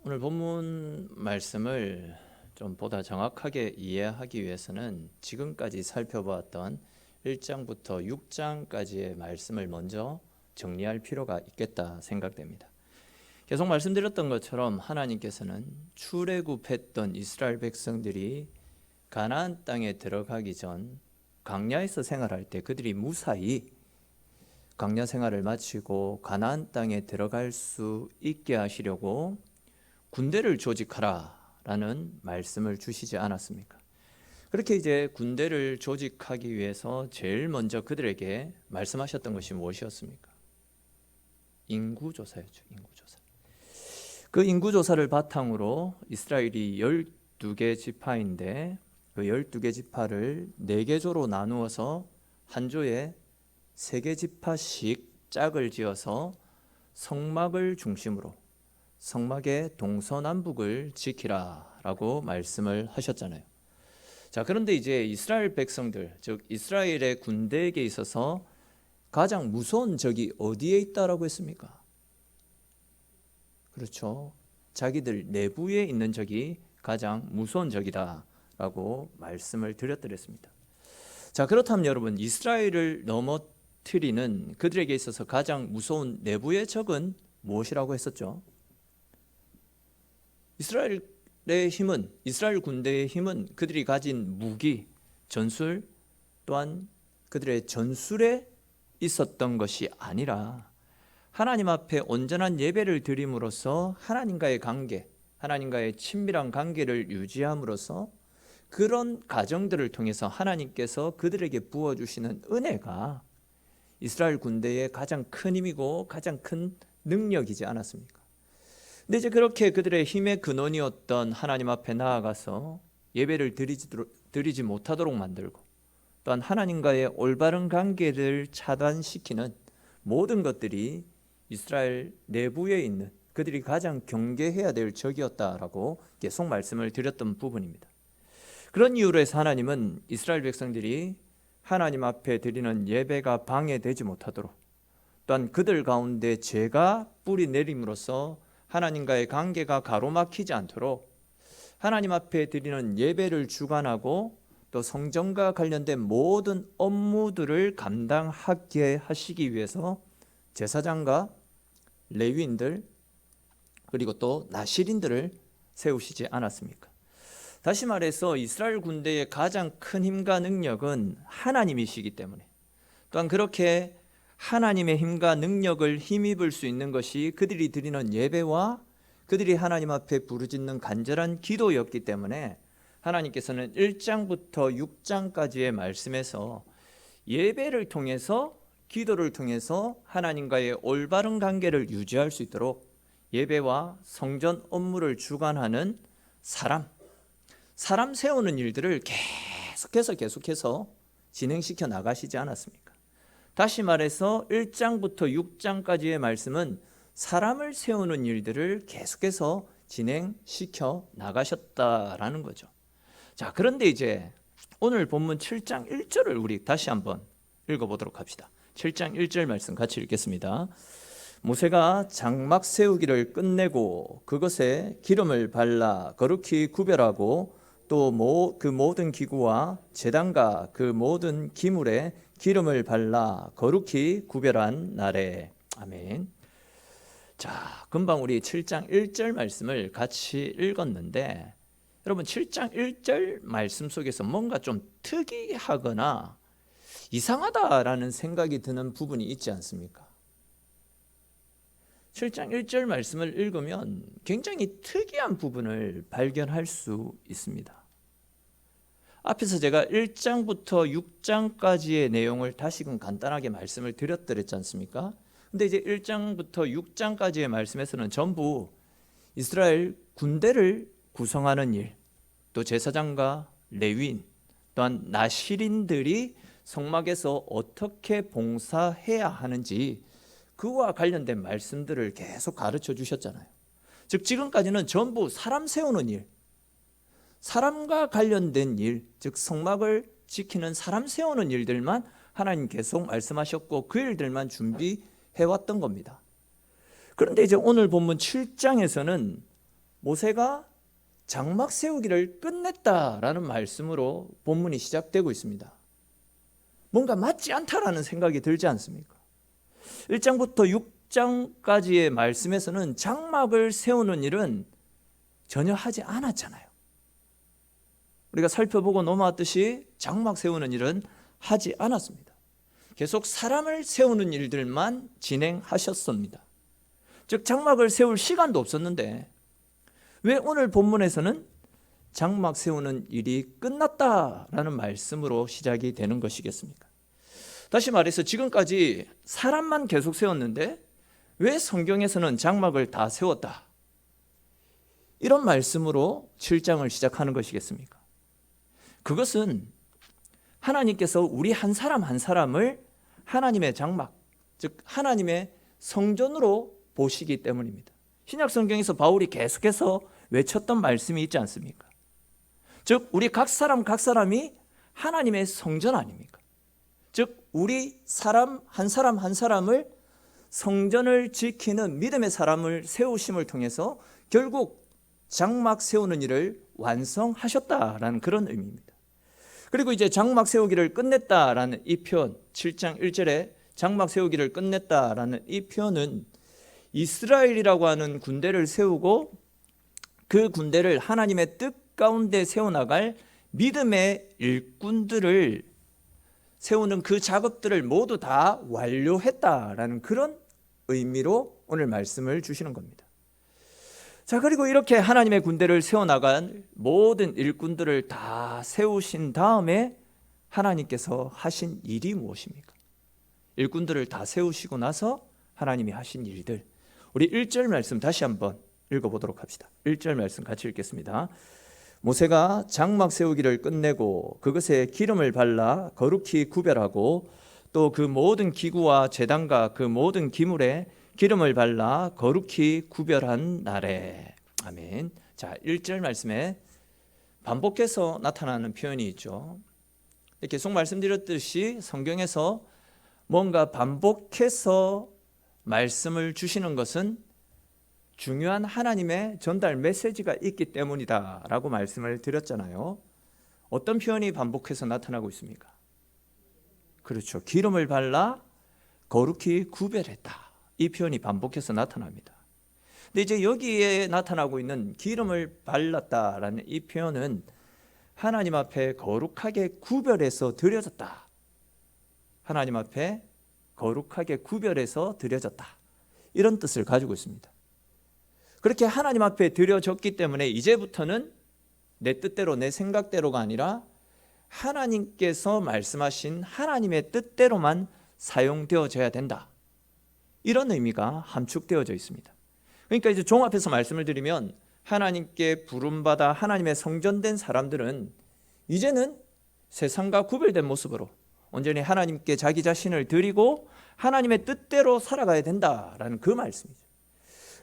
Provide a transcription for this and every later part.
오늘 본문 말씀을 좀 보다 정확하게 이해하기 위해서는 지금까지 살펴보았던 1장부터 6장까지의 말씀을 먼저 정리할 필요가 있겠다 생각됩니다. 계속 말씀드렸던 것처럼 하나님께서는 출애굽했던 이스라엘 백성들이 가나안 땅에 들어가기 전 광야에서 생활할 때 그들이 무사히 광야 생활을 마치고 가나안 땅에 들어갈 수 있게 하시려고 군대를 조직하라 라는 말씀을 주시지 않았습니까? 그렇게 이제 군대를 조직하기 위해서 제일 먼저 그들에게 말씀하셨던 것이 무엇이었습니까? 인구조사였죠. 인구조사. 그 인구조사를 바탕으로 이스라엘이 12개 지파인데 그 12개 지파를 4개 조로 나누어서 한 조에 3개 지파씩 짝을 지어서 성막을 중심으로 성막의 동서남북을 지키라 라고 말씀을 하셨잖아요. 자, 그런데 이제 이스라엘 백성들, 즉 이스라엘의 군대에게 있어서 가장 무서운 적이 어디에 있다라고 했습니까? 그렇죠. 자기들 내부에 있는 적이 가장 무서운 적이다 라고 말씀을 드렸습니다. 자, 그렇다면 여러분, 이스라엘을 넘어뜨리는 그들에게 있어서 가장 무서운 내부의 적은 무엇이라고 했었죠? 이스라엘 군대의 힘은 그들이 가진 무기, 전술 또한 그들의 전술에 있었던 것이 아니라 하나님 앞에 온전한 예배를 드림으로써 하나님과의 관계, 하나님과의 친밀한 관계를 유지함으로써 그런 과정들을 통해서 하나님께서 그들에게 부어주시는 은혜가 이스라엘 군대의 가장 큰 힘이고 가장 큰 능력이지 않았습니까? 근데 이제 그렇게 그들의 힘의 근원이었던 하나님 앞에 나아가서 예배를 드리지 못하도록 만들고 또한 하나님과의 올바른 관계를 차단시키는 모든 것들이 이스라엘 내부에 있는 그들이 가장 경계해야 될 적이었다라고 계속 말씀을 드렸던 부분입니다. 그런 이유로 해서 하나님은 이스라엘 백성들이 하나님 앞에 드리는 예배가 방해되지 못하도록 또한 그들 가운데 죄가 뿌리 내림으로써 하나님과의 관계가 가로막히지 않도록 하나님 앞에 드리는 예배를 주관하고 또 성전과 관련된 모든 업무들을 감당하게 하시기 위해서 제사장과 레위인들 그리고 또 나실인들을 세우시지 않았습니까? 다시 말해서 이스라엘 군대의 가장 큰 힘과 능력은 하나님이시기 때문에 또한 그렇게 하나님의 힘과 능력을 힘입을 수 있는 것이 그들이 드리는 예배와 그들이 하나님 앞에 부르짖는 간절한 기도였기 때문에 하나님께서는 1장부터 6장까지의 말씀에서 예배를 통해서 기도를 통해서 하나님과의 올바른 관계를 유지할 수 있도록 예배와 성전 업무를 주관하는 사람 세우는 일들을 계속해서 진행시켜 나가시지 않았습니까? 다시 말해서 1장부터 6장까지의 말씀은 사람을 세우는 일들을 계속해서 진행시켜 나가셨다라는 거죠. 자, 그런데 이제 오늘 본문 7장 1절을 우리 다시 한번 읽어보도록 합시다. 7장 1절 말씀 같이 읽겠습니다. 모세가 장막 세우기를 끝내고 그것에 기름을 발라 거룩히 구별하고 또 그 모든 기구와 제단과 그 모든 기물에 기름을 발라 거룩히 구별한 날에. 아멘. 자, 금방 우리 7장 1절 말씀을 같이 읽었는데 여러분 7장 1절 말씀 속에서 뭔가 좀 특이하거나 이상하다라는 생각이 드는 부분이 있지 않습니까? 7장 1절 말씀을 읽으면 굉장히 특이한 부분을 발견할 수 있습니다. 앞에서 제가 1장부터 6장까지의 내용을 다시금 간단하게 말씀을 드렸지 않습니까? 근데 이제 1장부터 6장까지의 말씀에서는 전부 이스라엘 군대를 구성하는 일, 또 제사장과 레위인, 또한 나실인들이 성막에서 어떻게 봉사해야 하는지 그와 관련된 말씀들을 계속 가르쳐 주셨잖아요. 즉 지금까지는 전부 사람 세우는 일, 사람과 관련된 일, 즉 성막을 지키는 사람 세우는 일들만 하나님 계속 말씀하셨고 그 일들만 준비해왔던 겁니다. 그런데 이제 오늘 본문 7장에서는 모세가 장막 세우기를 끝냈다라는 말씀으로 본문이 시작되고 있습니다. 뭔가 맞지 않다라는 생각이 들지 않습니까? 1장부터 6장까지의 말씀에서는 장막을 세우는 일은 전혀 하지 않았잖아요. 우리가 살펴보고 넘어왔듯이 장막 세우는 일은 하지 않았습니다. 계속 사람을 세우는 일들만 진행하셨습니다. 즉 장막을 세울 시간도 없었는데 왜 오늘 본문에서는 장막 세우는 일이 끝났다라는 말씀으로 시작이 되는 것이겠습니까? 다시 말해서 지금까지 사람만 계속 세웠는데 왜 성경에서는 장막을 다 세웠다? 이런 말씀으로 7장을 시작하는 것이겠습니까? 그것은 하나님께서 우리 한 사람 한 사람을 하나님의 장막, 즉 하나님의 성전으로 보시기 때문입니다. 신약 성경에서 바울이 계속해서 외쳤던 말씀이 있지 않습니까? 즉 우리 각 사람이 하나님의 성전 아닙니까? 즉 우리 사람 한 사람을 성전을 지키는 믿음의 사람을 세우심을 통해서 결국 장막 세우는 일을 완성하셨다라는 그런 의미입니다. 그리고 이제 장막 세우기를 끝냈다라는 이 표현, 7장 1절에 장막 세우기를 끝냈다라는 이 표현은 이스라엘이라고 하는 군대를 세우고 그 군대를 하나님의 뜻 가운데 세워나갈 믿음의 일꾼들을 세우는 그 작업들을 모두 다 완료했다라는 그런 의미로 오늘 말씀을 주시는 겁니다. 자, 그리고 이렇게 하나님의 군대를 세워나간 모든 일꾼들을 다 세우신 다음에 하나님께서 하신 일이 무엇입니까? 일꾼들을 다 세우시고 나서 하나님이 하신 일들, 우리 1절 말씀 다시 한번 읽어보도록 합시다. 1절 말씀 같이 읽겠습니다. 모세가 장막 세우기를 끝내고 그것에 기름을 발라 거룩히 구별하고 또 그 모든 기구와 제단과 그 모든 기물에 기름을 발라 거룩히 구별한 날에. 아멘. 자, 1절 말씀에 반복해서 나타나는 표현이 있죠. 계속 말씀드렸듯이 성경에서 뭔가 반복해서 말씀을 주시는 것은 중요한 하나님의 전달 메시지가 있기 때문이다 라고 말씀을 드렸잖아요. 어떤 표현이 반복해서 나타나고 있습니까? 그렇죠. 기름을 발라 거룩히 구별했다. 이 표현이 반복해서 나타납니다. 근데 이제 여기에 나타나고 있는 기름을 발랐다라는 이 표현은 하나님 앞에 거룩하게 구별해서 드려졌다. 하나님 앞에 거룩하게 구별해서 드려졌다. 이런 뜻을 가지고 있습니다. 그렇게 하나님 앞에 드려졌기 때문에 이제부터는 내 뜻대로 내 생각대로가 아니라 하나님께서 말씀하신 하나님의 뜻대로만 사용되어져야 된다. 이런 의미가 함축되어져 있습니다. 그러니까 이제 종합해서 말씀을 드리면 하나님께 부름받아 하나님의 성전된 사람들은 이제는 세상과 구별된 모습으로 온전히 하나님께 자기 자신을 드리고 하나님의 뜻대로 살아가야 된다라는 그 말씀이죠.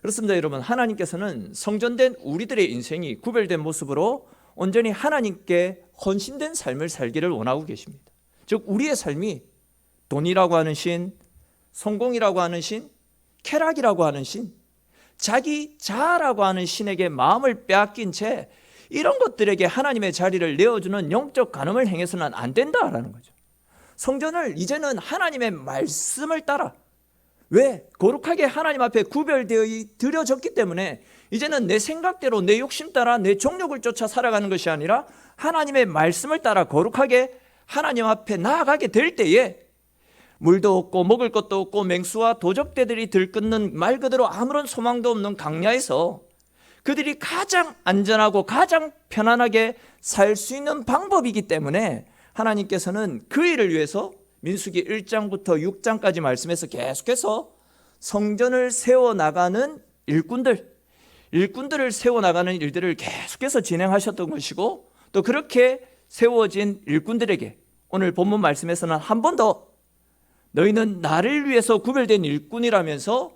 그렇습니다, 여러분. 하나님께서는 성전된 우리들의 인생이 구별된 모습으로 온전히 하나님께 헌신된 삶을 살기를 원하고 계십니다. 즉 우리의 삶이 돈이라고 하는 신, 성공이라고 하는 신, 쾌락이라고 하는 신, 자기 자아라고 하는 신에게 마음을 빼앗긴 채 이런 것들에게 하나님의 자리를 내어주는 영적 간음을 행해서는 안 된다라는 거죠. 성전을 이제는 하나님의 말씀을 따라, 왜? 거룩하게 하나님 앞에 구별되어 드려졌기 때문에 이제는 내 생각대로 내 욕심 따라 내 정욕을 쫓아 살아가는 것이 아니라 하나님의 말씀을 따라 거룩하게 하나님 앞에 나아가게 될 때에 물도 없고 먹을 것도 없고 맹수와 도적대들이 들끓는 말 그대로 아무런 소망도 없는 강야에서 그들이 가장 안전하고 가장 편안하게 살 수 있는 방법이기 때문에 하나님께서는 그 일을 위해서 민수기 1장부터 6장까지 말씀해서 계속해서 성전을 세워나가는 일꾼들을 세워나가는 일들을 계속해서 진행하셨던 것이고, 또 그렇게 세워진 일꾼들에게 오늘 본문 말씀에서는 한 번 더 너희는 나를 위해서 구별된 일꾼이라면서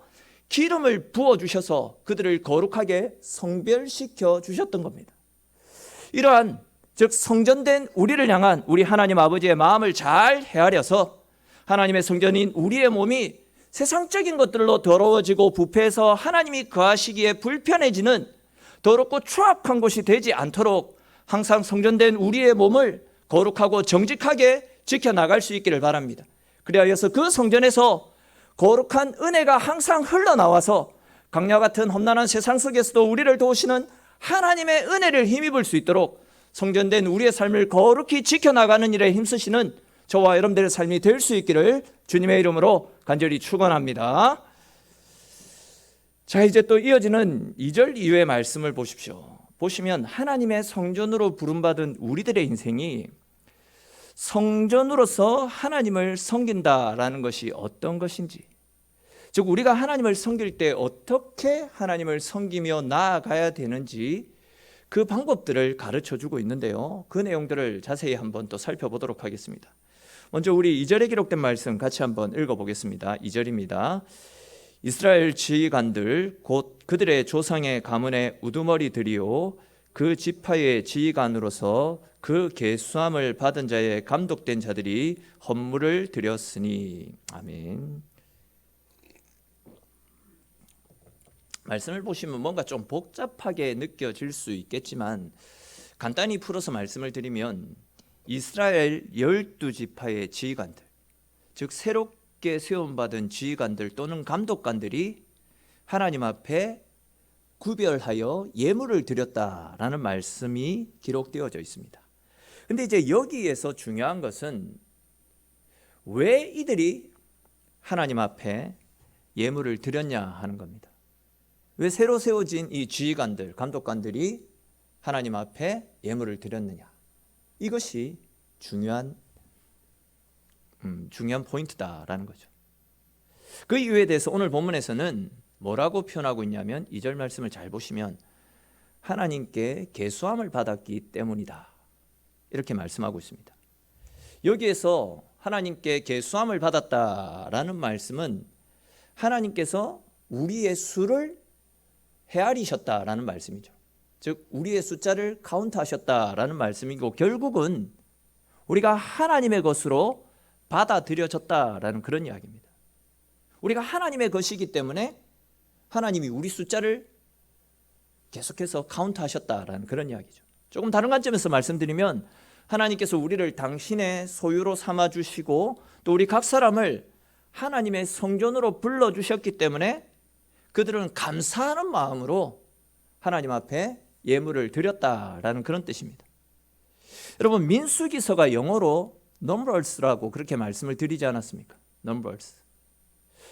기름을 부어주셔서 그들을 거룩하게 성별시켜 주셨던 겁니다. 이러한 즉 성전된 우리를 향한 우리 하나님 아버지의 마음을 잘 헤아려서 하나님의 성전인 우리의 몸이 세상적인 것들로 더러워지고 부패해서 하나님이 거하시기에 불편해지는 더럽고 추악한 곳이 되지 않도록 항상 성전된 우리의 몸을 거룩하고 정직하게 지켜나갈 수 있기를 바랍니다. 그리하여서 그 성전에서 거룩한 은혜가 항상 흘러나와서 강야 같은 험난한 세상 속에서도 우리를 도우시는 하나님의 은혜를 힘입을 수 있도록 성전된 우리의 삶을 거룩히 지켜나가는 일에 힘쓰시는 저와 여러분들의 삶이 될 수 있기를 주님의 이름으로 간절히 축원합니다. 자, 이제 또 이어지는 2절 이후의 말씀을 보십시오. 보시면 하나님의 성전으로 부름받은 우리들의 인생이 성전으로서 하나님을 섬긴다라는 것이 어떤 것인지, 즉 우리가 하나님을 섬길 때 어떻게 하나님을 섬기며 나아가야 되는지 그 방법들을 가르쳐주고 있는데요, 그 내용들을 자세히 한번 또 살펴보도록 하겠습니다. 먼저 우리 2절에 기록된 말씀 같이 한번 읽어보겠습니다. 2절입니다. 이스라엘 지휘관들 곧 그들의 조상의 가문의 우두머리들이요 그 지파의 지휘관으로서 그 계수함을 받은 자의 감독된 자들이 헌물을 드렸으니. 아멘. 말씀을 보시면 뭔가 좀 복잡하게 느껴질 수 있겠지만 간단히 풀어서 말씀을 드리면 이스라엘 12지파의 지휘관들, 즉 새롭게 세움받은 지휘관들 또는 감독관들이 하나님 앞에 구별하여 예물을 드렸다라는 말씀이 기록되어져 있습니다. 근데 이제 여기에서 중요한 것은 왜 이들이 하나님 앞에 예물을 드렸냐 하는 겁니다. 왜 새로 세워진 이 지휘관들, 감독관들이 하나님 앞에 예물을 드렸느냐? 이것이 중요한 포인트다라는 거죠. 그 이유에 대해서 오늘 본문에서는 뭐라고 표현하고 있냐면 2절 말씀을 잘 보시면 하나님께 계수함을 받았기 때문이다, 이렇게 말씀하고 있습니다. 여기에서 하나님께 계수함을 받았다라는 말씀은 하나님께서 우리의 수를 헤아리셨다라는 말씀이죠. 즉 우리의 숫자를 카운트하셨다라는 말씀이고, 결국은 우리가 하나님의 것으로 받아들여졌다라는 그런 이야기입니다. 우리가 하나님의 것이기 때문에 하나님이 우리 숫자를 계속해서 카운트하셨다라는 그런 이야기죠. 조금 다른 관점에서 말씀드리면 하나님께서 우리를 당신의 소유로 삼아주시고 또 우리 각 사람을 하나님의 성전으로 불러주셨기 때문에 그들은 감사하는 마음으로 하나님 앞에 예물을 드렸다라는 그런 뜻입니다. 여러분, 민수기서가 영어로 numbers라고 그렇게 말씀을 드리지 않았습니까? numbers.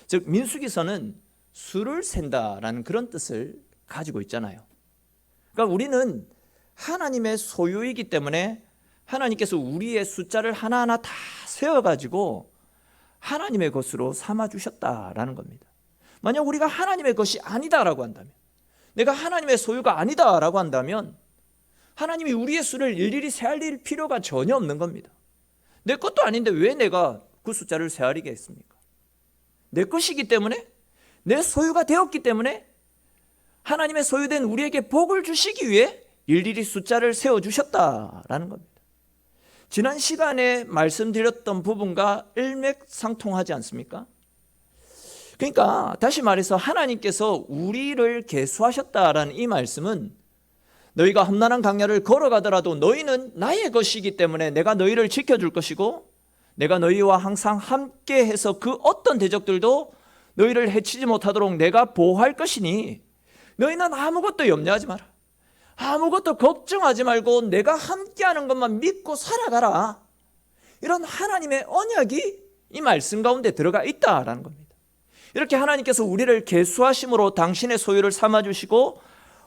즉 민수기서는 수를 센다라는 그런 뜻을 가지고 있잖아요. 그러니까 우리는 하나님의 소유이기 때문에 하나님께서 우리의 숫자를 하나하나 다 세워가지고 하나님의 것으로 삼아주셨다라는 겁니다. 만약 우리가 하나님의 것이 아니다라고 한다면, 내가 하나님의 소유가 아니다라고 한다면 하나님이 우리의 수를 일일이 세알릴 필요가 전혀 없는 겁니다. 내 것도 아닌데 왜 내가 그 숫자를 세알리게 했습니까? 내 것이기 때문에, 내 소유가 되었기 때문에 하나님의 소유된 우리에게 복을 주시기 위해 일일이 숫자를 세워주셨다라는 겁니다. 지난 시간에 말씀드렸던 부분과 일맥상통하지 않습니까? 그러니까 다시 말해서 하나님께서 우리를 계수하셨다라는 이 말씀은 너희가 험난한 강야를 걸어가더라도 너희는 나의 것이기 때문에 내가 너희를 지켜줄 것이고 내가 너희와 항상 함께해서 그 어떤 대적들도 너희를 해치지 못하도록 내가 보호할 것이니 너희는 아무것도 염려하지 마라. 아무것도 걱정하지 말고 내가 함께하는 것만 믿고 살아가라. 이런 하나님의 언약이 이 말씀 가운데 들어가 있다라는 겁니다. 이렇게 하나님께서 우리를 계수하심으로 당신의 소유를 삼아주시고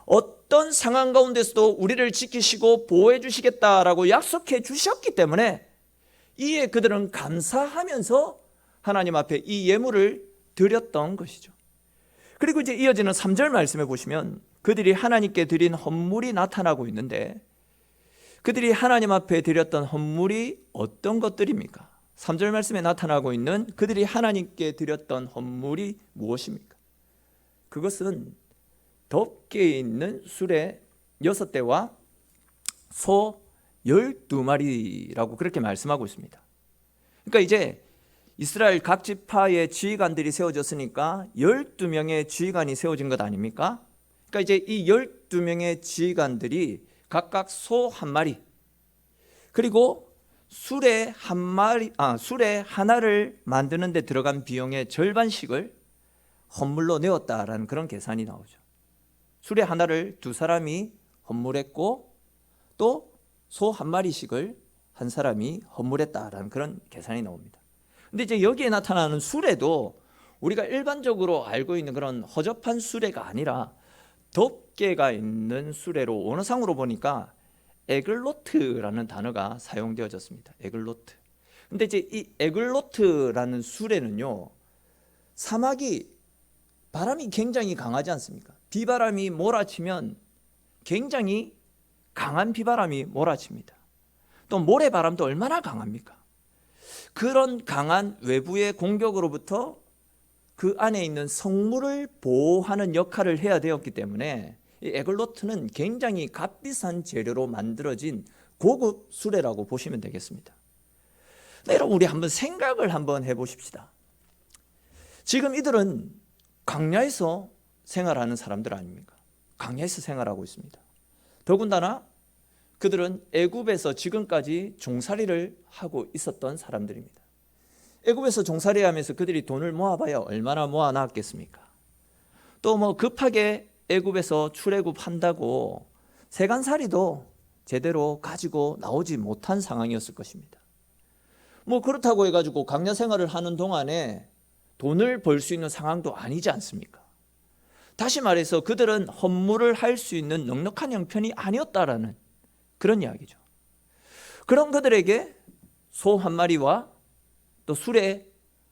어떤 상황 가운데서도 우리를 지키시고 보호해 주시겠다라고 약속해 주셨기 때문에 이에 그들은 감사하면서 하나님 앞에 이 예물을 드렸던 것이죠. 그리고 이제 이어지는 3절 말씀에 보시면 그들이 하나님께 드린 헌물이 나타나고 있는데, 그들이 하나님 앞에 드렸던 헌물이 어떤 것들입니까? 3절 말씀에 나타나고 있는 그들이 하나님께 드렸던 헌물이 무엇입니까? 그것은 덮개 있는 수레 6대와 소 12마리라고 그렇게 말씀하고 있습니다. 그러니까 이제 이스라엘 각 지파의 지휘관들이 세워졌으니까 12명의 지휘관이 세워진 것 아닙니까? 그러니까 이제 이 12명의 지휘관들이 각각 소 한 마리, 그리고 수레 하나를 만드는 데 들어간 비용의 절반씩을 헌물로 내었다라는 그런 계산이 나오죠. 수레 하나를 두 사람이 헌물했고 또 소 한 마리씩을 한 사람이 헌물했다라는 그런 계산이 나옵니다. 근데 이제 여기에 나타나는 수레도 우리가 일반적으로 알고 있는 그런 허접한 수레가 아니라 덮개가 있는 수레로 원어상으로 보니까 에글로트라는 단어가 사용되어졌습니다. 에글로트. 근데 이제 이 에글로트라는 수레는요, 사막이 바람이 굉장히 강하지 않습니까? 비바람이 몰아치면 굉장히 강한 비바람이 몰아칩니다. 또 모래바람도 얼마나 강합니까? 그런 강한 외부의 공격으로부터 그 안에 있는 성물을 보호하는 역할을 해야 되었기 때문에 이 에글로트는 굉장히 값비싼 재료로 만들어진 고급 수레라고 보시면 되겠습니다. 네, 여러분, 우리 한번 생각을 한번 해보십시다. 지금 이들은 광야에서 생활하는 사람들 아닙니까? 광야에서 생활하고 있습니다. 더군다나 그들은 애굽에서 지금까지 종살이를 하고 있었던 사람들입니다. 애굽에서 종살이하면서 그들이 돈을 모아봐야 얼마나 모아놨겠습니까? 또 뭐 급하게 애굽에서 출애굽한다고 세간살이도 제대로 가지고 나오지 못한 상황이었을 것입니다. 뭐 그렇다고 해가지고 광야 생활을 하는 동안에 돈을 벌 수 있는 상황도 아니지 않습니까? 다시 말해서 그들은 헌물을 할 수 있는 넉넉한 형편이 아니었다라는 그런 이야기죠. 그런 그들에게 소 한 마리와 또 수레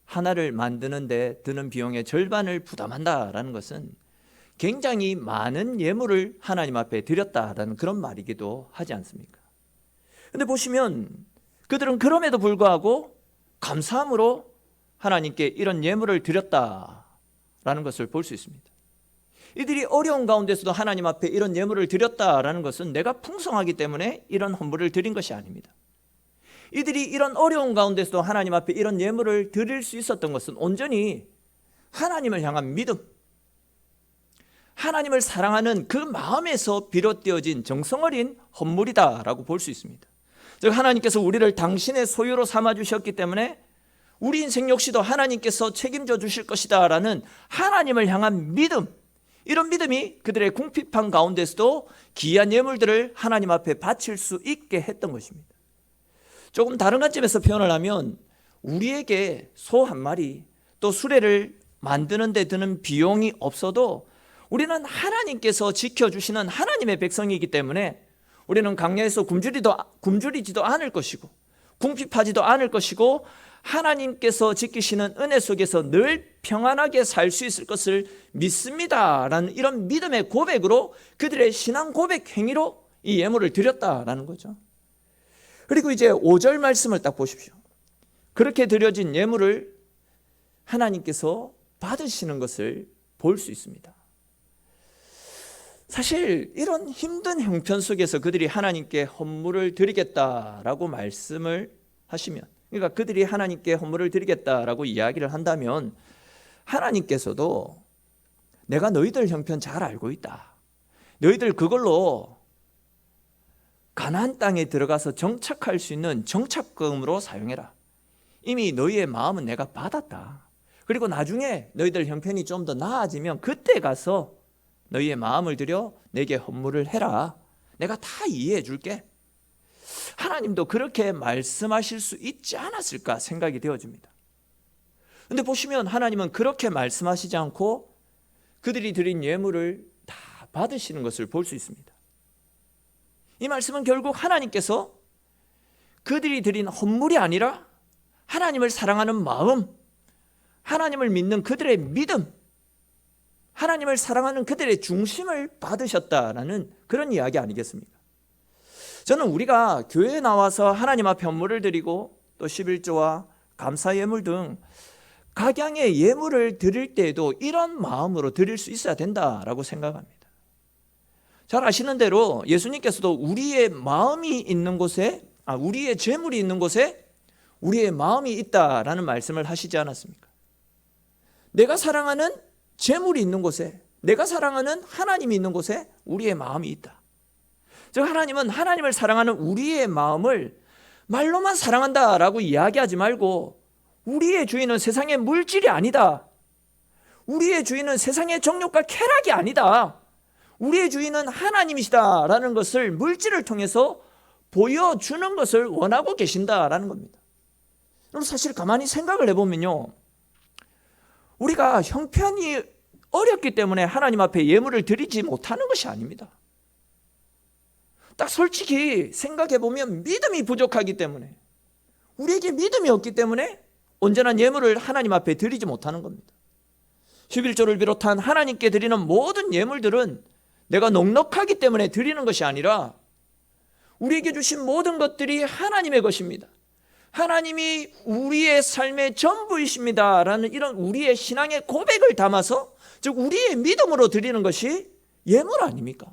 하나를 만드는 데 드는 비용의 절반을 부담한다라는 것은 굉장히 많은 예물을 하나님 앞에 드렸다라는 그런 말이기도 하지 않습니까? 근데 보시면 그들은 그럼에도 불구하고 감사함으로 하나님께 이런 예물을 드렸다라는 것을 볼 수 있습니다. 이들이 어려운 가운데서도 하나님 앞에 이런 예물을 드렸다라는 것은 내가 풍성하기 때문에 이런 헌물을 드린 것이 아닙니다. 이들이 이런 어려운 가운데서도 하나님 앞에 이런 예물을 드릴 수 있었던 것은 온전히 하나님을 향한 믿음, 하나님을 사랑하는 그 마음에서 비롯되어진 정성어린 헌물이다라고 볼 수 있습니다. 즉 하나님께서 우리를 당신의 소유로 삼아주셨기 때문에 우리 인생 역시도 하나님께서 책임져 주실 것이다 라는 하나님을 향한 믿음, 이런 믿음이 그들의 궁핍한 가운데서도 귀한 예물들을 하나님 앞에 바칠 수 있게 했던 것입니다. 조금 다른 관점에서 표현을 하면 우리에게 소 한 마리 또 수레를 만드는 데 드는 비용이 없어도 우리는 하나님께서 지켜주시는 하나님의 백성이기 때문에 우리는 광야에서 굶주리지도 않을 것이고 궁핍하지도 않을 것이고 하나님께서 지키시는 은혜 속에서 늘 평안하게 살 수 있을 것을 믿습니다라는 이런 믿음의 고백으로 그들의 신앙 고백 행위로 이 예물을 드렸다라는 거죠. 그리고 이제 5절 말씀을 딱 보십시오. 그렇게 드려진 예물을 하나님께서 받으시는 것을 볼 수 있습니다. 사실 이런 힘든 형편 속에서 그들이 하나님께 헌물을 드리겠다라고 말씀을 하시면, 그러니까 그들이 하나님께 헌물을 드리겠다라고 이야기를 한다면 하나님께서도 내가 너희들 형편 잘 알고 있다. 너희들 그걸로 가나안 땅에 들어가서 정착할 수 있는 정착금으로 사용해라. 이미 너희의 마음은 내가 받았다. 그리고 나중에 너희들 형편이 좀 더 나아지면 그때 가서 너희의 마음을 들여 내게 헌물을 해라. 내가 다 이해해 줄게. 하나님도 그렇게 말씀하실 수 있지 않았을까 생각이 되어집니다. 그런데 보시면 하나님은 그렇게 말씀하시지 않고 그들이 드린 예물을 다 받으시는 것을 볼 수 있습니다. 이 말씀은 결국 하나님께서 그들이 드린 헌물이 아니라 하나님을 사랑하는 마음, 하나님을 믿는 그들의 믿음, 하나님을 사랑하는 그들의 중심을 받으셨다라는 그런 이야기 아니겠습니까? 저는 우리가 교회에 나와서 하나님 앞에 헌물을 드리고 또 11조와 감사 예물 등 각양의 예물을 드릴 때에도 이런 마음으로 드릴 수 있어야 된다라고 생각합니다. 잘 아시는 대로 예수님께서도 우리의 마음이 있는 곳에, 우리의 재물이 있는 곳에 우리의 마음이 있다라는 말씀을 하시지 않았습니까? 내가 사랑하는 재물이 있는 곳에, 내가 사랑하는 하나님이 있는 곳에 우리의 마음이 있다. 즉 하나님은 하나님을 사랑하는 우리의 마음을 말로만 사랑한다라고 이야기하지 말고 우리의 주인은 세상의 물질이 아니다. 우리의 주인은 세상의 정욕과 쾌락이 아니다. 우리의 주인은 하나님이시다라는 것을 물질을 통해서 보여주는 것을 원하고 계신다라는 겁니다. 그럼 사실 가만히 생각을 해보면요, 우리가 형편이 어렵기 때문에 하나님 앞에 예물을 드리지 못하는 것이 아닙니다. 딱 솔직히 생각해보면 믿음이 부족하기 때문에, 우리에게 믿음이 없기 때문에 온전한 예물을 하나님 앞에 드리지 못하는 겁니다. 11조를 비롯한 하나님께 드리는 모든 예물들은 내가 넉넉하기 때문에 드리는 것이 아니라 우리에게 주신 모든 것들이 하나님의 것입니다. 하나님이 우리의 삶의 전부이십니다 라는 이런 우리의 신앙의 고백을 담아서, 즉 우리의 믿음으로 드리는 것이 예물 아닙니까?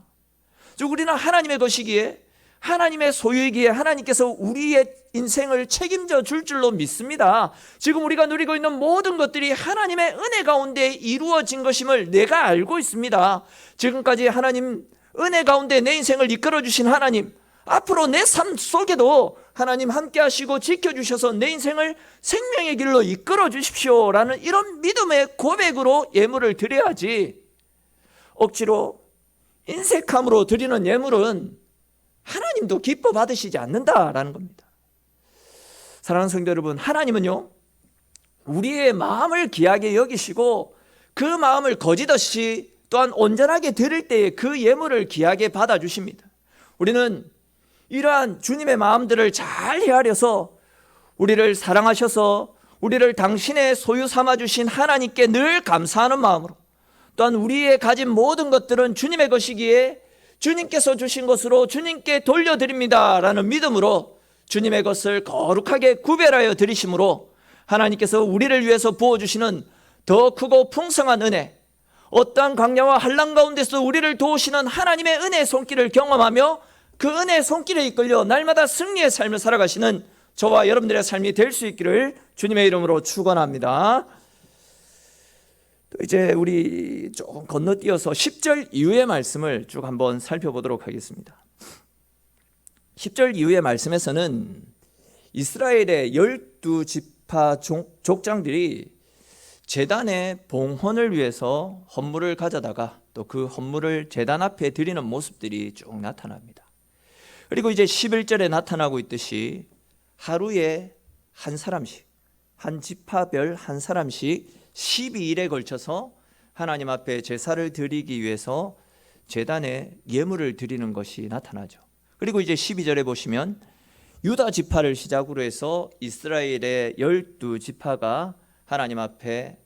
즉 우리는 하나님의 것이기에, 하나님의 소유이기에 하나님께서 우리의 인생을 책임져 줄 줄로 믿습니다. 지금 우리가 누리고 있는 모든 것들이 하나님의 은혜 가운데 이루어진 것임을 내가 알고 있습니다. 지금까지 하나님 은혜 가운데 내 인생을 이끌어 주신 하나님, 앞으로 내 삶 속에도 하나님 함께 하시고 지켜주셔서 내 인생을 생명의 길로 이끌어 주십시오 라는 이런 믿음의 고백으로 예물을 드려야지, 억지로 인색함으로 드리는 예물은 하나님도 기뻐 받으시지 않는다라는 겁니다. 사랑하는 성도 여러분, 하나님은요 우리의 마음을 귀하게 여기시고 그 마음을 거짓없이 또한 온전하게 드릴 때에 그 예물을 귀하게 받아주십니다. 우리는 이러한 주님의 마음들을 잘 헤아려서 우리를 사랑하셔서 우리를 당신의 소유 삼아주신 하나님께 늘 감사하는 마음으로, 또한 우리의 가진 모든 것들은 주님의 것이기에 주님께서 주신 것으로 주님께 돌려드립니다 라는 믿음으로 주님의 것을 거룩하게 구별하여 드리심으로 하나님께서 우리를 위해서 부어주시는 더 크고 풍성한 은혜, 어떠한 광야와 한란 가운데서 우리를 도우시는 하나님의 은혜의 손길을 경험하며 그 은혜의 손길에 이끌려 날마다 승리의 삶을 살아가시는 저와 여러분들의 삶이 될 수 있기를 주님의 이름으로 축원합니다. 이제 우리 조금 건너뛰어서 10절 이후의 말씀을 쭉 한번 살펴보도록 하겠습니다. 10절 이후의 말씀에서는 이스라엘의 12지파 족장들이 제단의 봉헌을 위해서 헌물을 가져다가 또 그 헌물을 제단 앞에 드리는 모습들이 쭉 나타납니다. 그리고 이제 11절에 나타나고 있듯이 하루에 한 사람씩, 한 지파별 한 사람씩 12일에 걸쳐서 하나님 앞에 제사를 드리기 위해서 제단에 예물을 드리는 것이 나타나죠. 그리고 이제 12절에 보시면 유다 지파를 시작으로 해서 이스라엘의 12지파가 하나님 앞에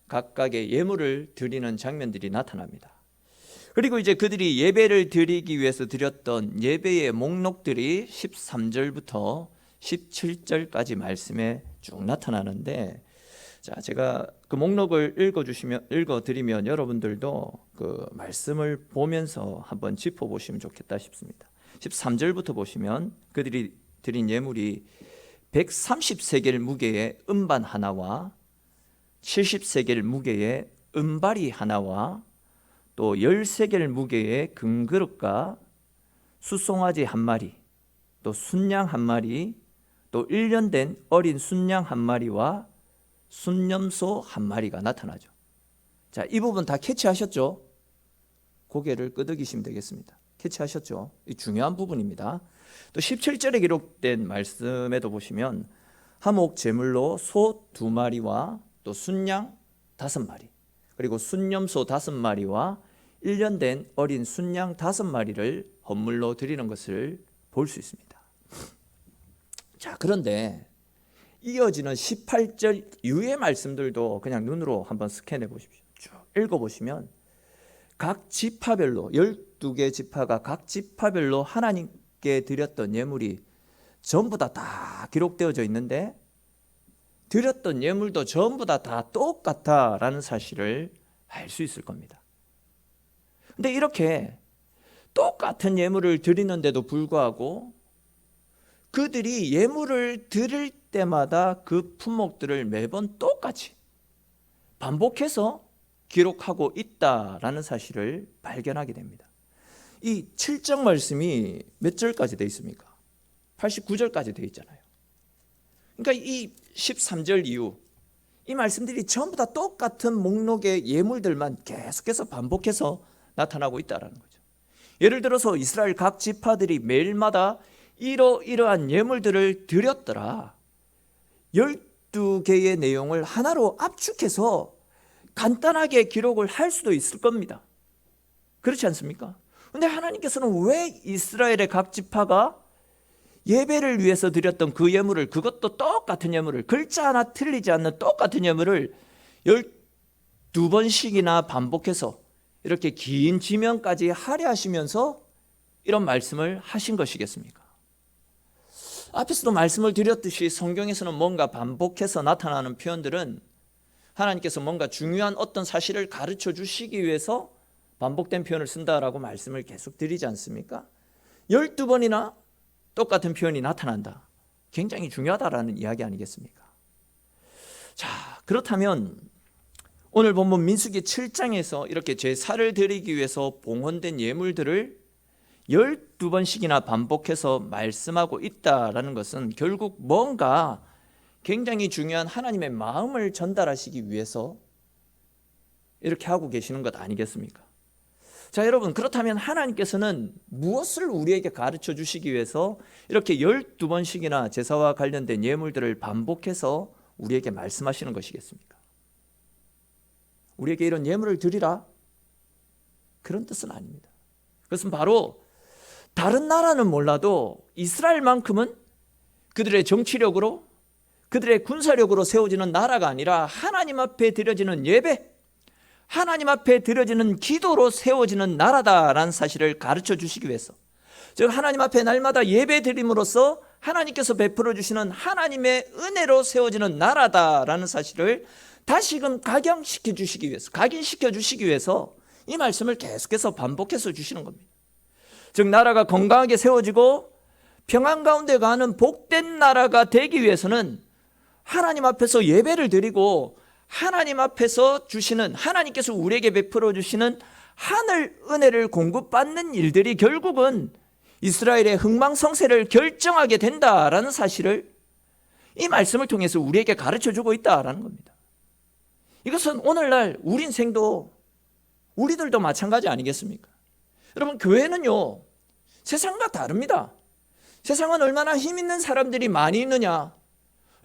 각각의 예물을 드리는 장면들이 나타납니다. 그리고 이제 그들이 예배를 드리기 위해서 드렸던 예배의 목록들이 13절부터 17절까지 말씀에 쭉 나타나는데, 자, 제가 그 목록을 읽어드리면 여러분들도 그 말씀을 보면서 한번 짚어보시면 좋겠다 싶습니다. 13절부터 보시면 그들이 드린 예물이 130세겔 무게의 음반 하나와 70세겔 무게의 은발이 하나와 또 10세겔 무게의 금그릇과 숫송아지 한 마리, 또 순양 한 마리, 또 1년 된 어린 순양 한 마리와 순염소 한 마리가 나타나죠. 자, 이 부분 다 캐치하셨죠? 고개를 끄덕이시면 되겠습니다. 캐치하셨죠? 이 중요한 부분입니다. 또 17절에 기록된 말씀에도 보시면 화목 제물로 소 2마리와 또 순양 5마리, 그리고 순염소 5마리와 1년 된 어린 순양 5마리를 헌물로 드리는 것을 볼 수 있습니다. 자, 그런데 이어지는 18절 이후의 말씀들도 그냥 눈으로 한번 스캔해 보십시오. 쭉 읽어보시면 각 지파별로 12개 지파가 각 지파별로 하나님께 드렸던 예물이 전부 다 기록되어져 있는데, 드렸던 예물도 전부 다 똑같다라는 사실을 알 수 있을 겁니다. 근데 이렇게 똑같은 예물을 드리는데도 불구하고 그들이 예물을 드릴 때마다 그 품목들을 매번 똑같이 반복해서 기록하고 있다라는 사실을 발견하게 됩니다. 이 7장 말씀이 몇 절까지 되어 있습니까? 89절까지 되어 있잖아요. 그러니까 이 13절 이후 이 말씀들이 전부 다 똑같은 목록의 예물들만 계속해서 반복해서 나타나고 있다는 거죠. 예를 들어서 이스라엘 각 지파들이 매일마다 이러이러한 예물들을 드렸더라. 12개의 내용을 하나로 압축해서 간단하게 기록을 할 수도 있을 겁니다. 그렇지 않습니까? 그런데 하나님께서는 왜 이스라엘의 각 지파가 예배를 위해서 드렸던 그 예물을, 그것도 똑같은 예물을, 글자 하나 틀리지 않는 똑같은 예물을 12번씩이나 반복해서 이렇게 긴 지명까지 하려 하시면서 이런 말씀을 하신 것이겠습니까? 앞에서도 말씀을 드렸듯이 성경에서는 뭔가 반복해서 나타나는 표현들은 하나님께서 뭔가 중요한 어떤 사실을 가르쳐 주시기 위해서 반복된 표현을 쓴다라고 말씀을 계속 드리지 않습니까? 12번이나 똑같은 표현이 나타난다. 굉장히 중요하다라는 이야기 아니겠습니까? 자, 그렇다면 오늘 본문 민수기 7장에서 이렇게 제사를 드리기 위해서 봉헌된 예물들을 12번씩이나 반복해서 말씀하고 있다라는 것은 결국 뭔가 굉장히 중요한 하나님의 마음을 전달하시기 위해서 이렇게 하고 계시는 것 아니겠습니까? 자, 여러분, 그렇다면 하나님께서는 무엇을 우리에게 가르쳐 주시기 위해서 이렇게 12번씩이나 제사와 관련된 예물들을 반복해서 우리에게 말씀하시는 것이겠습니까? 우리에게 이런 예물을 드리라, 그런 뜻은 아닙니다. 그것은 바로 다른 나라는 몰라도 이스라엘만큼은 그들의 정치력으로, 그들의 군사력으로 세워지는 나라가 아니라 하나님 앞에 드려지는 예배, 하나님 앞에 드려지는 기도로 세워지는 나라다라는 사실을 가르쳐 주시기 위해서, 즉 하나님 앞에 날마다 예배 드림으로써 하나님께서 베풀어 주시는 하나님의 은혜로 세워지는 나라다라는 사실을 다시금 각인시켜 주시기 위해서 이 말씀을 계속해서 반복해서 주시는 겁니다. 즉 나라가 건강하게 세워지고 평안 가운데 가는 복된 나라가 되기 위해서는 하나님 앞에서 예배를 드리고 하나님 앞에서 주시는, 하나님께서 우리에게 베풀어 주시는 하늘 은혜를 공급받는 일들이 결국은 이스라엘의 흥망성쇠를 결정하게 된다라는 사실을 이 말씀을 통해서 우리에게 가르쳐주고 있다라는 겁니다. 이것은 오늘날 우리 인생도, 우리들도 마찬가지 아니겠습니까? 여러분, 교회는요 세상과 다릅니다. 세상은 얼마나 힘 있는 사람들이 많이 있느냐,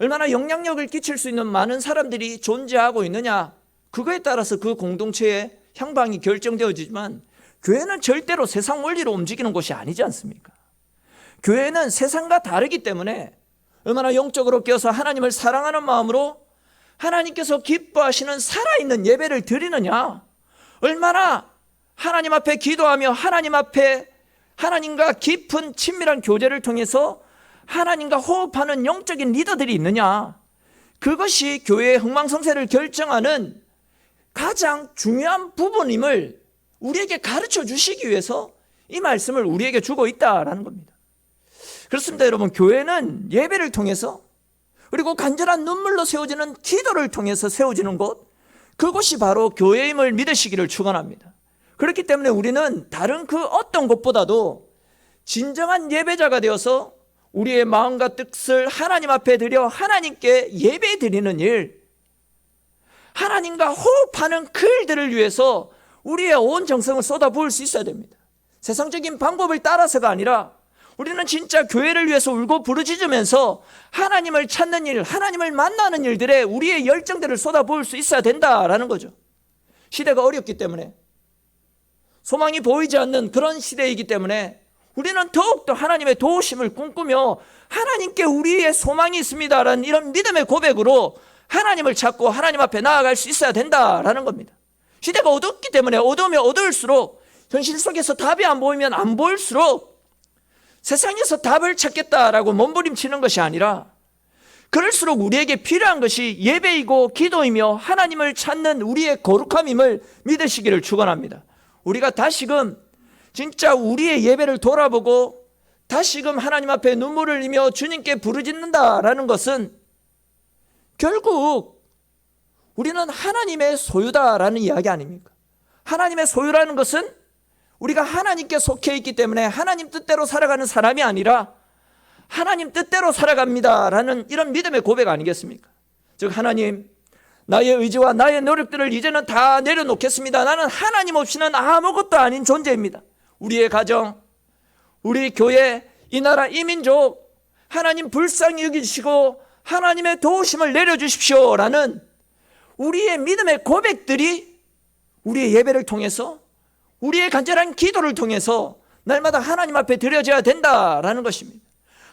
얼마나 영향력을 끼칠 수 있는 많은 사람들이 존재하고 있느냐, 그거에 따라서 그 공동체의 향방이 결정되어지지만 교회는 절대로 세상 원리로 움직이는 곳이 아니지 않습니까? 교회는 세상과 다르기 때문에 얼마나 영적으로 깨어서 하나님을 사랑하는 마음으로 하나님께서 기뻐하시는 살아있는 예배를 드리느냐, 얼마나 하나님 앞에 기도하며 하나님 앞에 하나님과 깊은 친밀한 교제를 통해서 하나님과 호흡하는 영적인 리더들이 있느냐, 그것이 교회의 흥망성쇠를 결정하는 가장 중요한 부분임을 우리에게 가르쳐 주시기 위해서 이 말씀을 우리에게 주고 있다라는 겁니다. 그렇습니다. 여러분, 교회는 예배를 통해서, 그리고 간절한 눈물로 세워지는 기도를 통해서 세워지는 곳, 그것이 바로 교회임을 믿으시기를 축원합니다. 그렇기 때문에 우리는 다른 그 어떤 곳보다도 진정한 예배자가 되어서 우리의 마음과 뜻을 하나님 앞에 드려 하나님께 예배 드리는 일, 하나님과 호흡하는 그 일들을 위해서 우리의 온 정성을 쏟아부을 수 있어야 됩니다. 세상적인 방법을 따라서가 아니라 우리는 진짜 교회를 위해서 울고 부르짖으면서 하나님을 찾는 일, 하나님을 만나는 일들에 우리의 열정들을 쏟아부을 수 있어야 된다라는 거죠. 시대가 어렵기 때문에, 소망이 보이지 않는 그런 시대이기 때문에 우리는 더욱더 하나님의 도우심을 꿈꾸며 하나님께 우리의 소망이 있습니다라는 이런 믿음의 고백으로 하나님을 찾고 하나님 앞에 나아갈 수 있어야 된다라는 겁니다. 시대가 어둡기 때문에 어두우면 어두울수록, 현실 속에서 답이 안 보이면 안 보일수록 세상에서 답을 찾겠다라고 몸부림치는 것이 아니라, 그럴수록 우리에게 필요한 것이 예배이고 기도이며 하나님을 찾는 우리의 거룩함임을 믿으시기를 축원합니다. 우리가 다시금 진짜 우리의 예배를 돌아보고 다시금 하나님 앞에 눈물을 흘리며 주님께 부르짖는다라는 것은 결국 우리는 하나님의 소유다라는 이야기 아닙니까? 하나님의 소유라는 것은 우리가 하나님께 속해 있기 때문에 하나님 뜻대로 살아가는 사람이 아니라 하나님 뜻대로 살아갑니다라는 이런 믿음의 고백 아니겠습니까? 즉 하나님, 나의 의지와 나의 노력들을 이제는 다 내려놓겠습니다. 나는 하나님 없이는 아무것도 아닌 존재입니다. 우리의 가정, 우리 교회, 이 나라, 이 민족 하나님 불쌍히 여기시고 하나님의 도우심을 내려주십시오라는 우리의 믿음의 고백들이 우리의 예배를 통해서, 우리의 간절한 기도를 통해서 날마다 하나님 앞에 드려져야 된다라는 것입니다.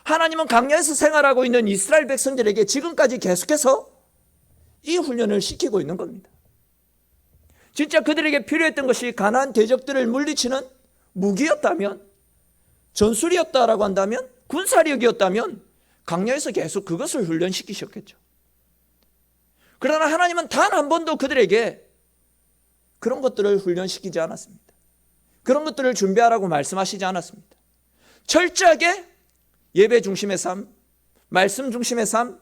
하나님은 광야에서 생활하고 있는 이스라엘 백성들에게 지금까지 계속해서 이 훈련을 시키고 있는 겁니다. 진짜 그들에게 필요했던 것이 가나안 대적들을 물리치는 무기였다면, 전술이었다라고 한다면, 군사력이었다면 광야에서 계속 그것을 훈련시키셨겠죠. 그러나 하나님은 단 한 번도 그들에게 그런 것들을 훈련시키지 않았습니다. 그런 것들을 준비하라고 말씀하시지 않았습니다. 철저하게 예배 중심의 삶, 말씀 중심의 삶,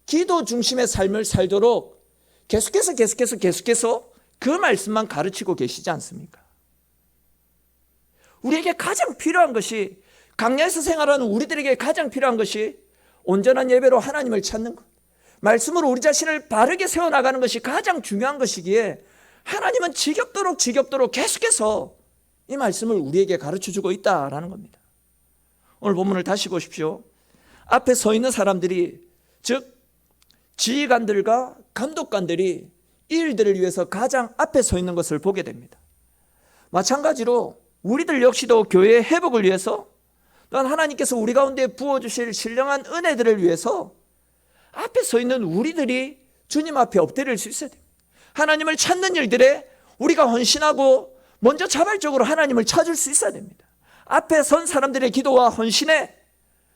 기도 중심의 삶을 살도록 계속해서 그 말씀만 가르치고 계시지 않습니까? 우리에게 가장 필요한 것이, 광야에서 생활하는 우리들에게 가장 필요한 것이 온전한 예배로 하나님을 찾는 것, 말씀으로 우리 자신을 바르게 세워나가는 것이 가장 중요한 것이기에 하나님은 지겹도록 계속해서 이 말씀을 우리에게 가르쳐주고 있다라는 겁니다. 오늘 본문을 다시 보십시오. 앞에 서 있는 사람들이, 즉 지휘관들과 감독관들이 이 일들을 위해서 가장 앞에 서 있는 것을 보게 됩니다. 마찬가지로 우리들 역시도 교회의 회복을 위해서, 또한 하나님께서 우리 가운데 부어주실 신령한 은혜들을 위해서 앞에 서 있는 우리들이 주님 앞에 엎드릴 수 있어야 됩니다. 하나님을 찾는 일들에 우리가 헌신하고 먼저 자발적으로 하나님을 찾을 수 있어야 됩니다. 앞에 선 사람들의 기도와 헌신에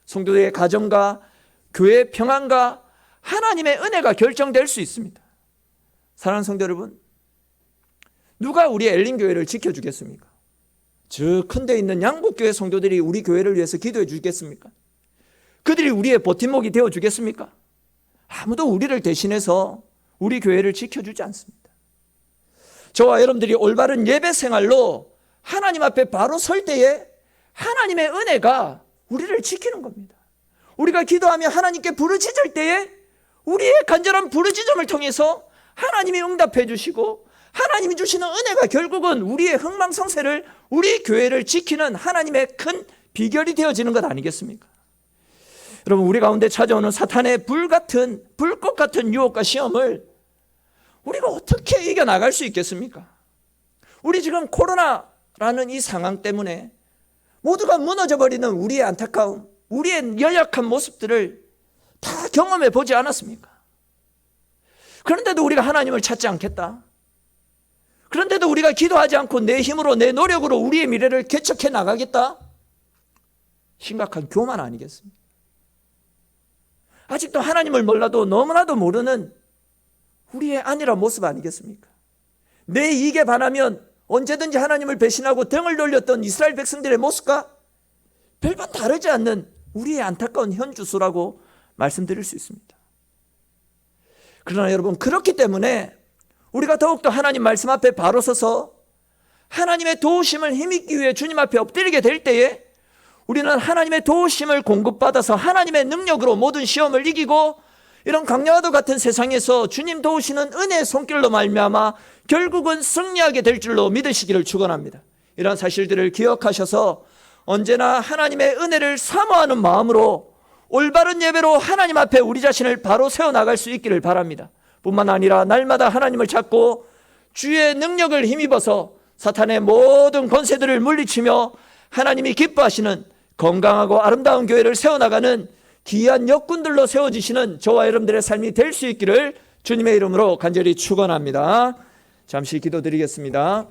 성도들의 가정과 교회의 평안과 하나님의 은혜가 결정될 수 있습니다. 사랑하는 성도 여러분, 누가 우리 엘린교회를 지켜주겠습니까? 저 큰 데 있는 양복교회 성도들이 우리 교회를 위해서 기도해 주겠습니까? 그들이 우리의 버팀목이 되어 주겠습니까? 아무도 우리를 대신해서 우리 교회를 지켜주지 않습니다. 저와 여러분들이 올바른 예배 생활로 하나님 앞에 바로 설 때에 하나님의 은혜가 우리를 지키는 겁니다. 우리가 기도하며 하나님께 부르짖을 때에 우리의 간절한 부르짖음을 통해서 하나님이 응답해 주시고 하나님이 주시는 은혜가 결국은 우리의 흥망성쇠를, 우리 교회를 지키는 하나님의 큰 비결이 되어지는 것 아니겠습니까? 여러분, 우리 가운데 찾아오는 사탄의 불꽃 같은 유혹과 시험을 우리가 어떻게 이겨나갈 수 있겠습니까? 우리 지금 코로나라는 이 상황 때문에 모두가 무너져버리는 우리의 안타까움, 우리의 연약한 모습들을 다 경험해 보지 않았습니까? 그런데도 우리가 하나님을 찾지 않겠다. 그런데도 우리가 기도하지 않고 내 힘으로, 내 노력으로 우리의 미래를 개척해 나가겠다. 심각한 교만 아니겠습니까? 아직도 하나님을 몰라도 너무나도 모르는 우리의 안일한 모습 아니겠습니까? 내 이익에 반하면 언제든지 하나님을 배신하고 등을 돌렸던 이스라엘 백성들의 모습과 별반 다르지 않는 우리의 안타까운 현주소라고 말씀드릴 수 있습니다. 그러나 여러분, 그렇기 때문에 우리가 더욱더 하나님 말씀 앞에 바로 서서 하나님의 도우심을 힘입기 위해 주님 앞에 엎드리게 될 때에 우리는 하나님의 도우심을 공급받아서 하나님의 능력으로 모든 시험을 이기고 이런 광야와도 같은 세상에서 주님 도우시는 은혜의 손길로 말미암아 결국은 승리하게 될 줄로 믿으시기를 축원합니다. 이런 사실들을 기억하셔서 언제나 하나님의 은혜를 사모하는 마음으로 올바른 예배로 하나님 앞에 우리 자신을 바로 세워나갈 수 있기를 바랍니다. 뿐만 아니라 날마다 하나님을 찾고 주의 능력을 힘입어서 사탄의 모든 권세들을 물리치며 하나님이 기뻐하시는 건강하고 아름다운 교회를 세워나가는 귀한 역군들로 세워지시는 저와 여러분들의 삶이 될 수 있기를 주님의 이름으로 간절히 축원합니다. 잠시 기도드리겠습니다.